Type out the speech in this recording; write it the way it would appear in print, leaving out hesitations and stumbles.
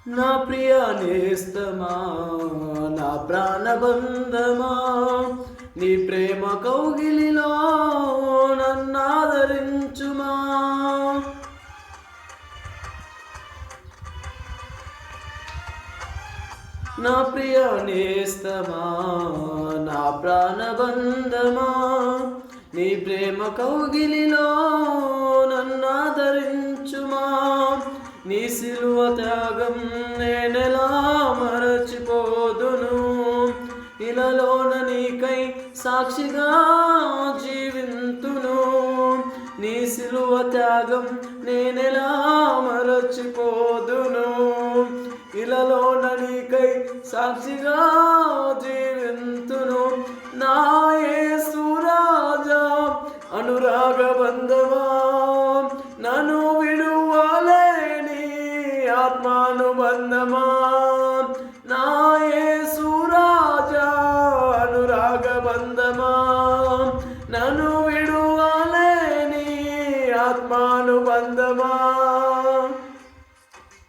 నా ప్రియ నేస్తమా, నా ప్రాణబంధమా, నీ ప్రేమ కౌగిలిలో నన్నాదరించుమా. నా ప్రియ నేస్తమా, నా ప్రాణబంధమా, నీ ప్రేమ కౌగిలిలో నన్నాదరించుమా. నీ సిలువ త్యాగం నేనెలా మరచిపోదును, ఇలలోన నీకై సాక్షిగా జీవింతును. నీ సిలువ త్యాగం నేనెలా మరచిపోదును, ఇలలోన నీకై సాక్షిగా జీవింతును. నా యేసు రాజా అనురాగ బంధమా, నన్ను విడువలేని ఆత్మానుబంధమా. నా యేసు రాజా అనురాగ బంధమా, నన్ను విడువలేని ఆత్మానుబంధమా.